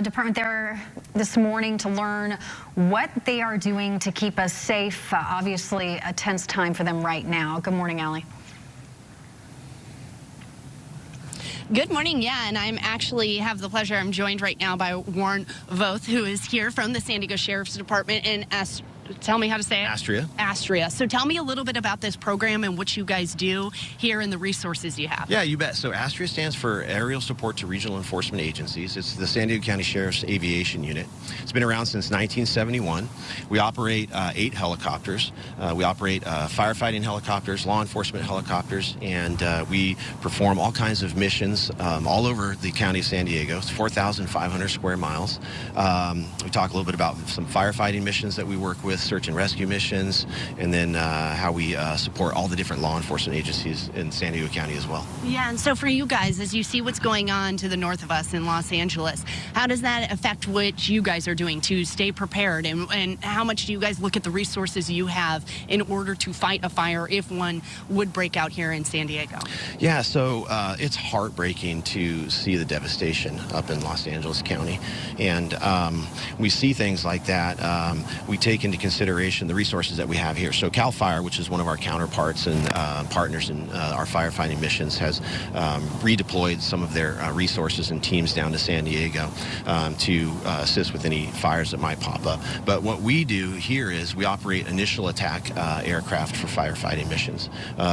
department there this morning to learn what they are doing to keep us safe. Obviously, a tense time for them right now. Good morning, Allie. Good morning. Yeah, and I'm actually have the pleasure. I'm joined right now by Warren Voth, who is here from the San Diego Sheriff's Department in tell me how to say it. ASTREA. ASTREA. So tell me a little bit about this program and what you guys do here and the resources you have. Yeah, you bet. So ASTREA stands for Aerial Support to Regional Enforcement Agencies. It's the San Diego County Sheriff's Aviation Unit. It's been around since 1971. We operate 8 helicopters. We operate firefighting helicopters, law enforcement helicopters, and we perform all kinds of missions all over the county of San Diego. It's 4,500 square miles. We talk a little bit about some firefighting missions that we work with, search and rescue missions, and then how we support all the different law enforcement agencies in San Diego County as well. Yeah, and so for you guys, as you see what's going on to the north of us in Los Angeles, how does that affect what you guys are doing to stay prepared, and how much do you guys look at the resources you have in order to fight a fire if one would break out here in San Diego? Yeah, so it's heartbreaking to see the devastation up in Los Angeles County, and we see things like that. We take into consideration the resources that we have here. So CAL FIRE, which is one of our counterparts and partners in our firefighting missions, has redeployed some of their resources and teams down to San Diego to assist with any fires that might pop up. But what we do here is we operate initial attack aircraft for firefighting missions.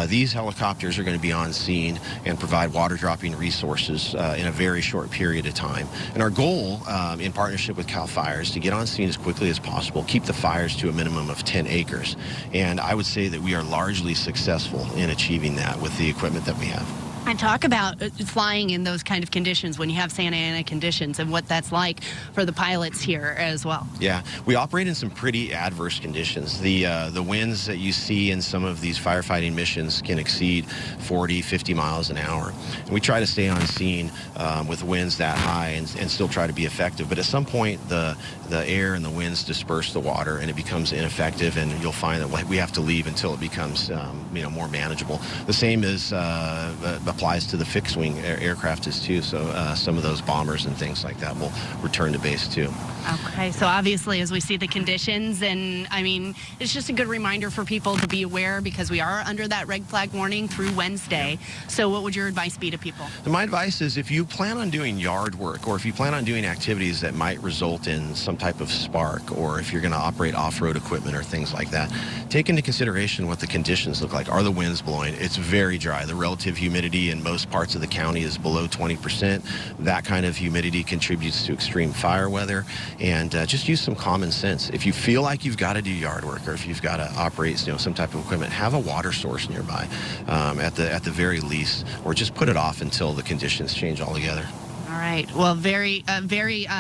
These helicopters are going to be on scene and provide water dropping resources in a very short period of time. And our goal in partnership with CAL FIRE is to get on scene as quickly as possible, keep the fires to a minimum of 10 acres. And I would say that we are largely successful in achieving that with the equipment that we have. And talk about flying in those kind of conditions when you have Santa Ana conditions and what that's like for the pilots here as well. Yeah, we operate in some pretty adverse conditions. The winds that you see in some of these firefighting missions can exceed 40, 50 miles an hour. And we try to stay on scene with winds that high and still try to be effective. But at some point, the air and the winds disperse the water and it becomes ineffective, and you'll find that we have to leave until it becomes more manageable. The same is applies to the fixed wing aircraft as too. So some of those bombers and things like that will return to base too. Okay, so obviously as we see the conditions, and I mean, it's just a good reminder for people to be aware because we are under that red flag warning through Wednesday. So what would your advice be to people? My advice is if you plan on doing yard work, or if you plan on doing activities that might result in some type of spark, or if you're going to operate off-road equipment or things like that, take into consideration what the conditions look like. Are the winds blowing? It's very dry. The relative humidity in most parts of the county is below 20%. That kind of humidity contributes to extreme fire weather. And just use some common sense. If you feel like you've got to do yard work, or if you've got to operate some type of equipment, have a water source nearby at the very least, or just put it off until the conditions change altogether. All right. Well, very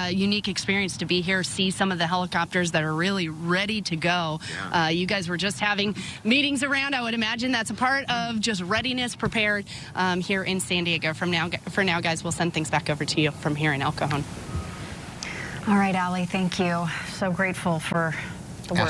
unique experience to be here, see some of the helicopters that are really ready to go. Yeah. You guys were just having meetings around. I would imagine that's a part of just readiness, prepared here in San Diego. For now, guys, we'll send things back over to you from here in El Cajon. All right, Allie, thank you. So grateful for the work.